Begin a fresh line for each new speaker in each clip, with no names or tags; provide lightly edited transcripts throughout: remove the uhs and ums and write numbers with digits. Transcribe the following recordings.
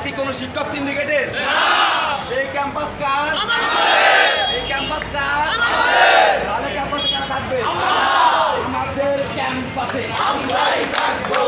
কি কোনো শিক্ষক সিন্ডিকেটের? এই ক্যাম্পাস কার? এই ক্যাম্পাস কার? তাহলে ক্যাম্পাসে কারা থাকবে? আমাদের ক্যাম্পাসে আমরাই থাকবো,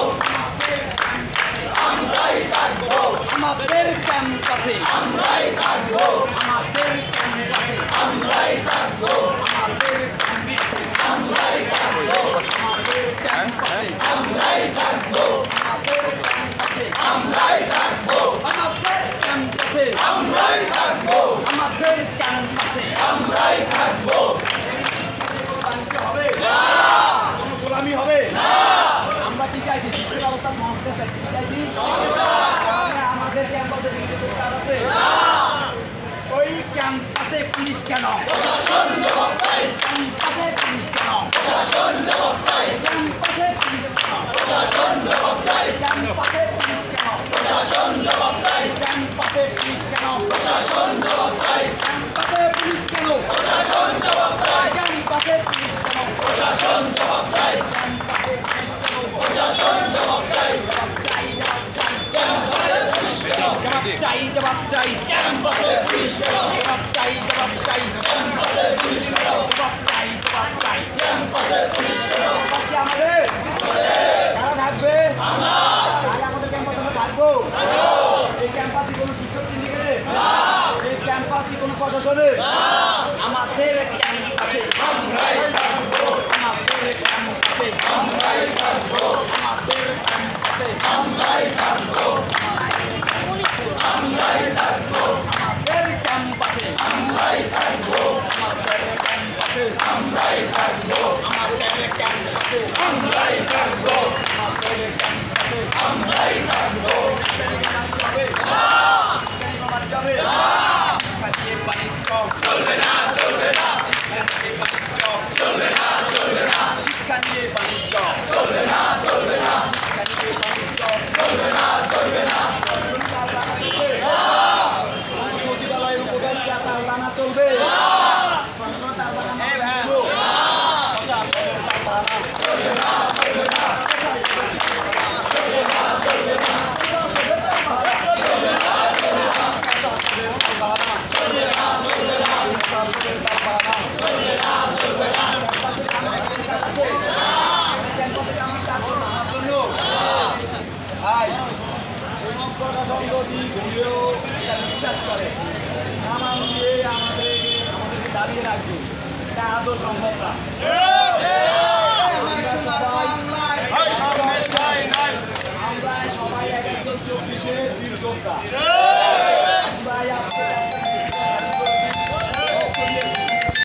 আমরাই থাকবো, আমাদের ক্যাম্পাসে আমরাই থাকবো, আমাদের ক্যাম্পাসে আমরাই থাকবো, আমাদের ক্যাম্পাসে আমরাই থাকবো, আমাদের ক্যাম্পাসে আমরাই থাকবো, আমাদের ক্যাম্পাসে আমরাই থাকবো, আমাদের ক্যাম্পাসে আমরাই থাকবো, আমাদের ক্যাম্পাসে আমরাই থাকবো। হবে না, কোনো গোলামি হবে না। আমরা কি চাইছি? শিক্ষা ব্যবস্থা সংস্কার চাইছি। কি চাইছি? আমাদের ক্যাম্পাসে আছে না। ওই ক্যাম্পাসে পুলিশ কেন? প্রশাসন জবাব চাই। ক্যাম্পাসে পুলিশ কেন? প্রশাসন জবাব চাই। ক্যাম্পাসে পুলিশ কেন? প্রশাসন জবাব চাই। ক্যাম্পাসে পুলিশ কেন? প্রশাসন জবাব চাই। ক্যাম্পাসে পুলিশ কেন? প্রশাসন জবাব চাই। ক্যাম্পাসে পুলিশ কেন? প্রশাসন জবাব চাই। ক্যাম্পাসে পুলিশ কেন? প্রশাসন জবাব চাই। ক্যাম্পাসে পুলিশ কেন? প্রশাসন জবাব চাই। জবাব চাই। ক্যাম্পাসে পুলিশ কেন? জবাব চাই। জবাব চাই। ক্যাম্পাসে পুলিশ কেন? জবাব চাই। জবাব চাই। ক্যাম্পাসে পুলিশ কেন? বাকি আমাদের কারা থাকবে? আমরা। তাহলে আমাদের ক্যাম্পাসে আমরা থাকবো। এই ক্যাম্পাসে কোনো শিক্ষক সিন্ডিকেটে না, এই ক্যাম্পাসে কোনো প্রশাসনে না, আমাদের ক্যাম্পাসে আমরাই থাকবো, আমাদের ক্যাম্পাসে আমরাই থাকবো, আমাদের ক্যাম্পাসে আমরাই থাকবো, আমরাই থাকবো, আমাদের ক্যাম্পাসে আমরাই থাকবো, আমাদের ক্যাম্পাসে আমরাই থাকবো, আমাদের ক্যাম্পাসে আমরাই থাকবো, আমাদের ক্যাম্পাসে আমরাই থাকবো। চলবে না, চলবে না, চলবে না, চলবে না, শিক্ষা নিয়ে বাণিজ্য চলবে না, চলবে না, শিক্ষা নিয়ে বাণিজ্য চলবে না, চলবে না, সচিবালয়ের উপদেষ্টা তালবানা চলবে না, চলবে না, চলবে না, প্রশাসন যদি দলীয় বিশ্বাস করে নাম দিয়ে আমাদেরকে দাঁড়িয়ে রাখবে, এটা আদৌ সম্ভব না। আমরা সবাই 1-24-এর বীর যোদ্ধা।